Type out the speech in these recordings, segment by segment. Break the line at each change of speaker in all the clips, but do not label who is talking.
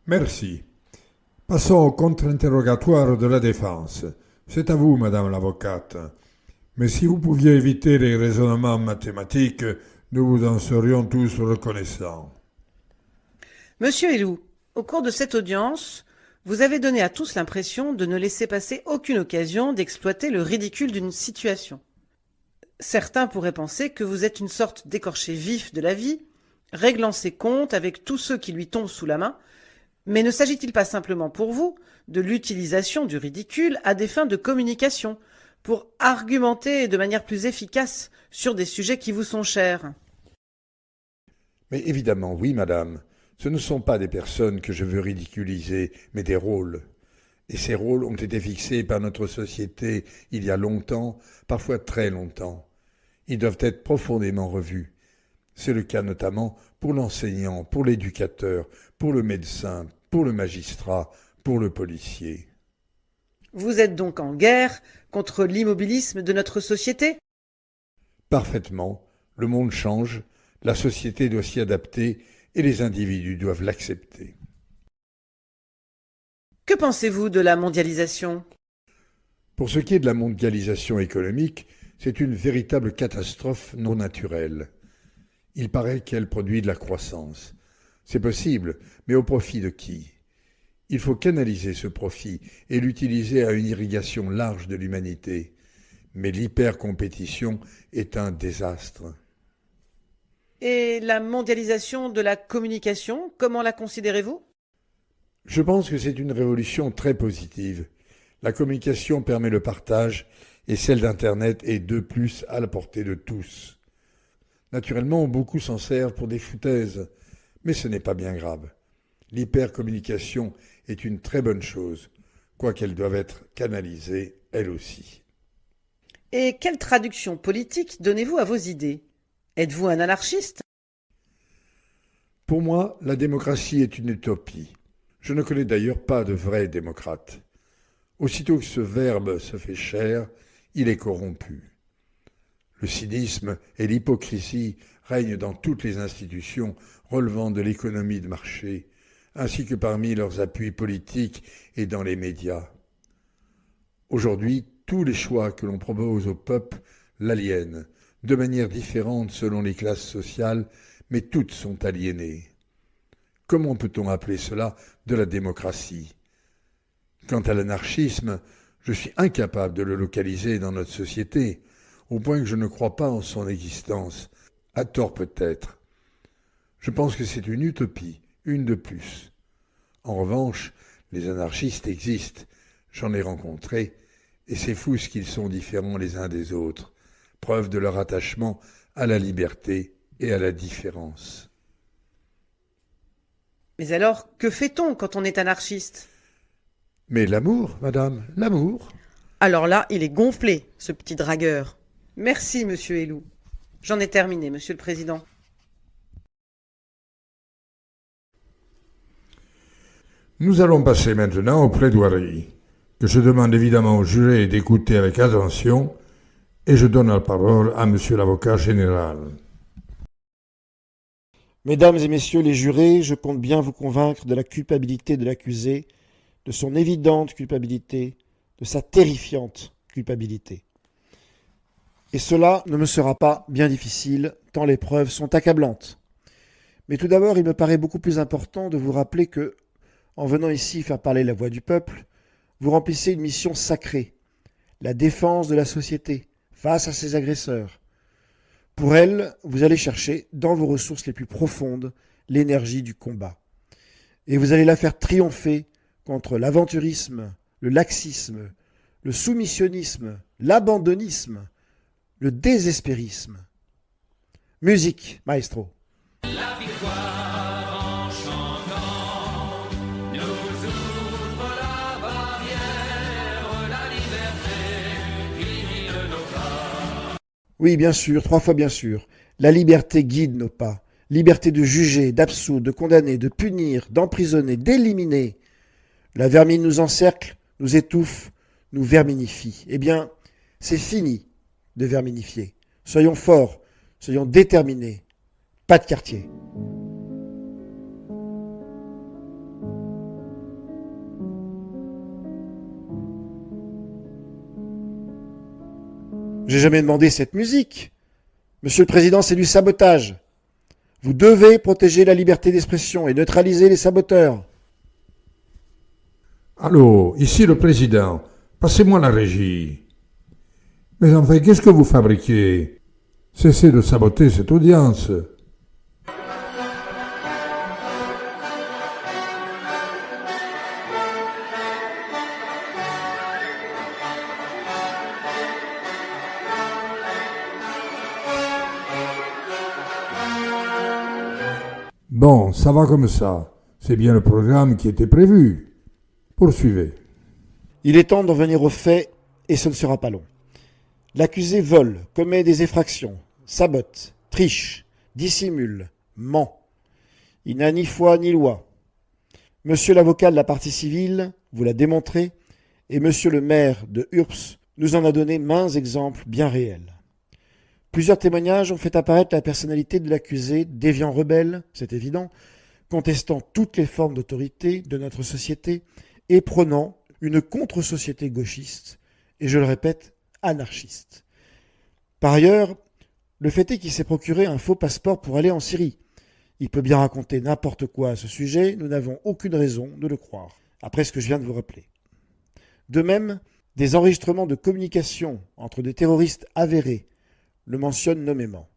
Merci. Passons au contre-interrogatoire de la défense. C'est à vous, madame l'avocate. Mais si vous pouviez éviter les raisonnements mathématiques, nous vous en serions tous reconnaissants.
Monsieur Helou, au cours de cette audience, vous avez donné à tous l'impression de ne laisser passer aucune occasion d'exploiter le ridicule d'une situation. Certains pourraient penser que vous êtes une sorte d'écorché vif de la vie, réglant ses comptes avec tous ceux qui lui tombent sous la main, mais ne s'agit-il pas simplement pour vous de l'utilisation du ridicule à des fins de communication, pour argumenter de manière plus efficace sur des sujets qui vous sont chers?
Mais évidemment, oui, madame. Ce ne sont pas des personnes que je veux ridiculiser, mais des rôles. Et ces rôles ont été fixés par notre société il y a longtemps, parfois très longtemps. Ils doivent être profondément revus. C'est le cas notamment pour l'enseignant, pour l'éducateur, pour le médecin, pour le magistrat, pour le policier.
Vous êtes donc en guerre contre l'immobilisme de notre société?
Parfaitement, le monde change, la société doit s'y adapter et les individus doivent l'accepter.
Que pensez-vous de la mondialisation?
Pour ce qui est de la mondialisation économique, c'est une véritable catastrophe non naturelle. Il paraît qu'elle produit de la croissance. C'est possible, mais au profit de qui? Il faut canaliser ce profit et l'utiliser à une irrigation large de l'humanité. Mais l'hypercompétition est un désastre.
Et la mondialisation de la communication, comment la considérez-vous?
Je pense que c'est une révolution très positive. La communication permet le partage et celle d'Internet est de plus à la portée de tous. Naturellement, beaucoup s'en servent pour des foutaises, mais ce n'est pas bien grave. L'hypercommunication est une très bonne chose, quoiqu'elle doive être canalisée, elle aussi.
Et quelle traduction politique donnez-vous à vos idées? Êtes-vous un anarchiste?
Pour moi, la démocratie est une utopie. Je ne connais d'ailleurs pas de vrais démocrates. Aussitôt que ce verbe se fait chair, il est corrompu. Le cynisme et l'hypocrisie règnent dans toutes les institutions relevant de l'économie de marché, ainsi que parmi leurs appuis politiques et dans les médias. Aujourd'hui, tous les choix que l'on propose au peuple l'aliènent, de manière différente selon les classes sociales, mais toutes sont aliénées. Comment peut-on appeler cela de la démocratie? Quant à l'anarchisme, je suis incapable de le localiser dans notre société, au point que je ne crois pas en son existence, à tort peut-être. Je pense que c'est une utopie, une de plus. En revanche, les anarchistes existent, j'en ai rencontré, et c'est fou ce qu'ils sont différents les uns des autres, preuve de leur attachement à la liberté et à la différence.
Mais alors, que fait-on quand on est anarchiste?
Mais l'amour, madame, l'amour.
Alors là, il est gonflé, ce petit dragueur. Merci, monsieur Helou. J'en ai terminé, monsieur le président.
Nous allons passer maintenant aux plaidoiries, que je demande évidemment aux jurés d'écouter avec attention, et je donne la parole à monsieur l'avocat général.
Mesdames et messieurs les jurés, je compte bien vous convaincre de la culpabilité de l'accusé, de son évidente culpabilité, de sa terrifiante culpabilité. Et cela ne me sera pas bien difficile, tant les preuves sont accablantes. Mais tout d'abord, il me paraît beaucoup plus important de vous rappeler que, en venant ici faire parler la voix du peuple, vous remplissez une mission sacrée, la défense de la société face à ses agresseurs. Pour elle, vous allez chercher, dans vos ressources les plus profondes, l'énergie du combat. Et vous allez la faire triompher contre l'aventurisme, le laxisme, le soumissionnisme, l'abandonnisme, le désespérisme. Musique, maestro.
La victoire en chantant nous ouvre la barrière, la liberté guide nos pas.
Oui, bien sûr, 3 fois bien sûr. La liberté guide nos pas. Liberté de juger, d'absoudre, de condamner, de punir, d'emprisonner, d'éliminer. La vermine nous encercle, nous étouffe, nous verminifie. Eh bien, c'est fini de verminifier. Soyons forts, soyons déterminés. Pas de quartier. J'ai jamais demandé cette musique. Monsieur le Président, c'est du sabotage. Vous devez protéger la liberté d'expression et neutraliser les saboteurs.
Allô, ici le président. Passez-moi la régie. Mais enfin, qu'est-ce que vous fabriquez? Cessez de saboter cette audience. Bon, ça va comme ça. C'est bien le programme qui était prévu. Poursuivez.
Il est temps d'en venir aux faits et ce ne sera pas long. L'accusé vole, commet des effractions, sabote, triche, dissimule, ment. Il n'a ni foi ni loi. Monsieur l'avocat de la partie civile vous l'a démontré et monsieur le maire de Urps nous en a donné maints exemples bien réels. Plusieurs témoignages ont fait apparaître la personnalité de l'accusé, déviant rebelle, c'est évident, contestant toutes les formes d'autorité de notre société et prônant une contre-société gauchiste, et je le répète, anarchiste. Par ailleurs, le fait est qu'il s'est procuré un faux passeport pour aller en Syrie. Il peut bien raconter n'importe quoi à ce sujet, nous n'avons aucune raison de le croire, après ce que je viens de vous rappeler. De même, des enregistrements de communication entre des terroristes avérés le mentionnent nommément.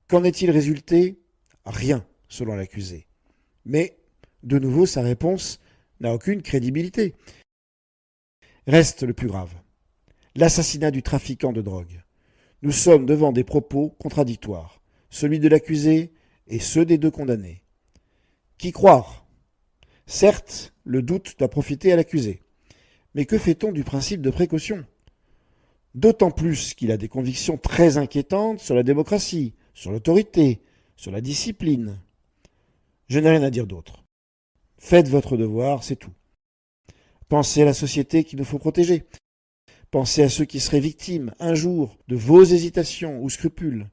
Qu'en est-il résulté? Rien, selon l'accusé. Mais, de nouveau, sa réponse n'a aucune crédibilité. Reste le plus grave. L'assassinat du trafiquant de drogue. Nous sommes devant des propos contradictoires, celui de l'accusé et ceux des deux condamnés. Qui croire? Certes, le doute doit profiter à l'accusé. Mais que fait-on du principe de précaution? D'autant plus qu'il a des convictions très inquiétantes sur la démocratie, sur l'autorité, sur la discipline. Je n'ai rien à dire d'autre. Faites votre devoir, c'est tout. Pensez à la société qu'il nous faut protéger. Pensez à ceux qui seraient victimes, un jour, de vos hésitations ou scrupules.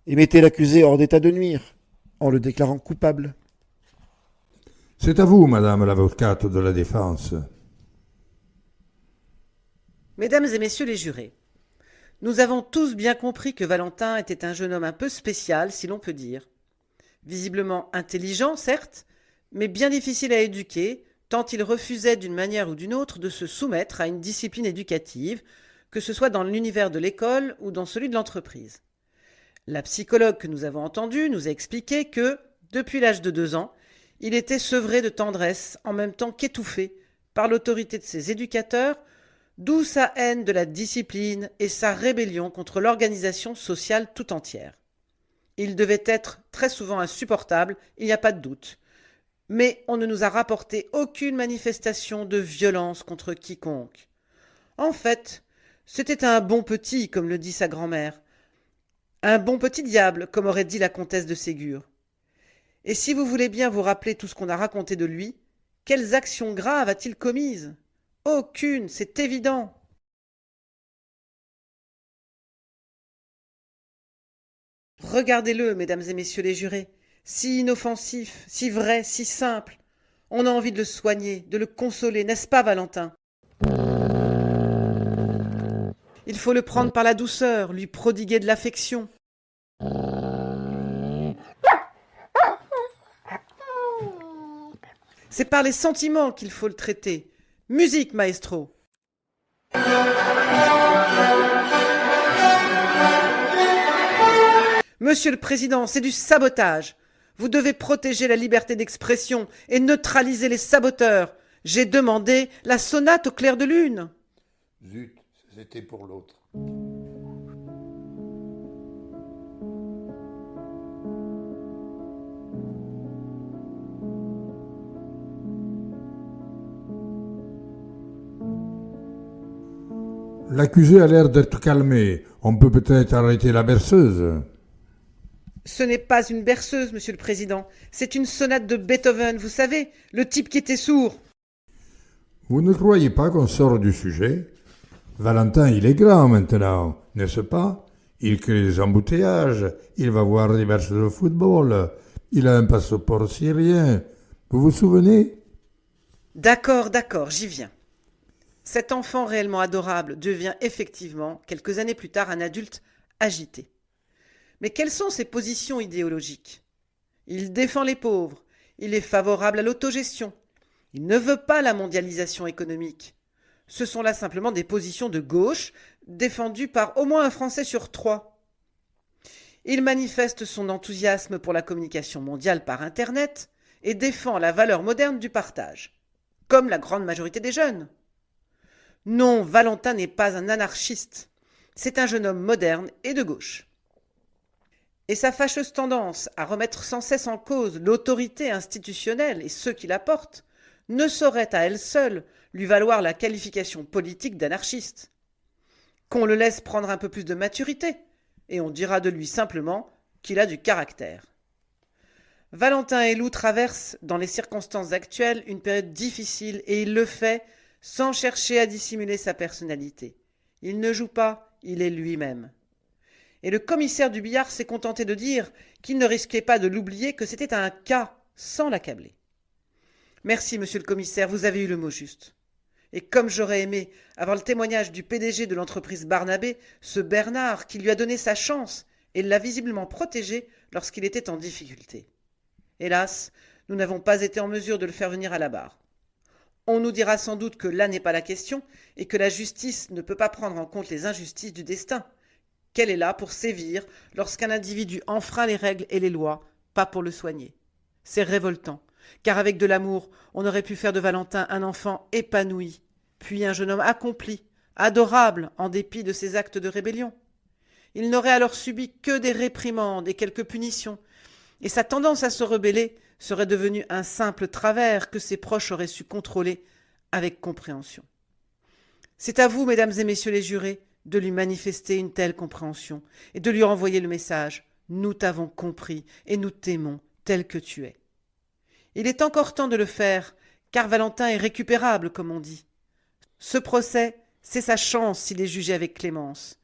Et mettez l'accusé hors d'état de nuire, en le déclarant coupable.
C'est à vous, madame l'avocate de la défense.
Mesdames et messieurs les jurés, nous avons tous bien compris que Valentin était un jeune homme un peu spécial, si l'on peut dire. Visiblement intelligent, certes, mais bien difficile à éduquer, tant il refusait d'une manière ou d'une autre de se soumettre à une discipline éducative, que ce soit dans l'univers de l'école ou dans celui de l'entreprise. La psychologue que nous avons entendue nous a expliqué que, depuis l'âge de 2 ans, il était sevré de tendresse en même temps qu'étouffé par l'autorité de ses éducateurs, d'où sa haine de la discipline et sa rébellion contre l'organisation sociale tout entière. Il devait être très souvent insupportable, il n'y a pas de doute. Mais on ne nous a rapporté aucune manifestation de violence contre quiconque. En fait, c'était un bon petit, comme le dit sa grand-mère. Un bon petit diable, comme aurait dit la comtesse de Ségur. Et si vous voulez bien vous rappeler tout ce qu'on a raconté de lui, quelles actions graves a-t-il commises? Aucune, c'est évident. Regardez-le, mesdames et messieurs les jurés, si inoffensif, si vrai, si simple. On a envie de le soigner, de le consoler, n'est-ce pas, Valentin? Il faut le prendre par la douceur, lui prodiguer de l'affection. C'est par les sentiments qu'il faut le traiter. Musique, maestro. Monsieur le Président, c'est du sabotage. Vous devez protéger la liberté d'expression et neutraliser les saboteurs. J'ai demandé la sonate au clair de lune.
Zut, c'était pour l'autre.
L'accusé a l'air d'être calmé. On peut peut-être arrêter la berceuse.
Ce n'est pas une berceuse, monsieur le Président. C'est une sonate de Beethoven, vous savez, le type qui était sourd.
Vous ne croyez pas qu'on sort du sujet? Valentin, il est grand maintenant, n'est-ce pas? Il crée des embouteillages, il va voir des matchs de football, il a un passeport syrien. Vous vous souvenez?
D'accord, j'y viens. Cet enfant réellement adorable devient effectivement, quelques années plus tard, un adulte agité. Mais quelles sont ses positions idéologiques? Il défend les pauvres, il est favorable à l'autogestion, il ne veut pas la mondialisation économique. Ce sont là simplement des positions de gauche, défendues par au moins un Français sur 3. Il manifeste son enthousiasme pour la communication mondiale par Internet et défend la valeur moderne du partage, comme la grande majorité des jeunes. Non, Valentin n'est pas un anarchiste, c'est un jeune homme moderne et de gauche. Et sa fâcheuse tendance à remettre sans cesse en cause l'autorité institutionnelle et ceux qui la portent ne saurait à elle seule lui valoir la qualification politique d'anarchiste. Qu'on le laisse prendre un peu plus de maturité, et on dira de lui simplement qu'il a du caractère. Valentin Helou traverse, dans les circonstances actuelles, une période difficile et il le fait sans chercher à dissimuler sa personnalité. Il ne joue pas, il est lui-même. Et le commissaire du billard s'est contenté de dire qu'il ne risquait pas de l'oublier, que c'était un cas, sans l'accabler. Merci, monsieur le commissaire, vous avez eu le mot juste. Et comme j'aurais aimé avoir le témoignage du PDG de l'entreprise Barnabé, ce Bernard qui lui a donné sa chance et l'a visiblement protégé lorsqu'il était en difficulté. Hélas, nous n'avons pas été en mesure de le faire venir à la barre. On nous dira sans doute que là n'est pas la question et que la justice ne peut pas prendre en compte les injustices du destin, qu'elle est là pour sévir lorsqu'un individu enfreint les règles et les lois, pas pour le soigner. C'est révoltant, car avec de l'amour, on aurait pu faire de Valentin un enfant épanoui, puis un jeune homme accompli, adorable en dépit de ses actes de rébellion. Il n'aurait alors subi que des réprimandes et quelques punitions, et sa tendance à se rebeller serait devenue un simple travers que ses proches auraient su contrôler avec compréhension. C'est à vous, mesdames et messieurs les jurés, de lui manifester une telle compréhension et de lui renvoyer le message « Nous t'avons compris et nous t'aimons tel que tu es ». Il est encore temps de le faire, car Valentin est récupérable, comme on dit. Ce procès, c'est sa chance s'il est jugé avec clémence.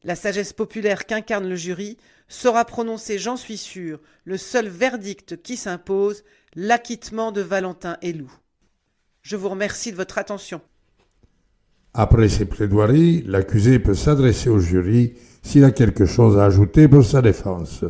La sagesse populaire qu'incarne le jury saura prononcer, j'en suis sûr, le seul verdict qui s'impose, l'acquittement de Valentin Helou. Je vous remercie de votre attention.
Après ces plaidoiries, l'accusé peut s'adresser au jury s'il a quelque chose à ajouter pour sa défense.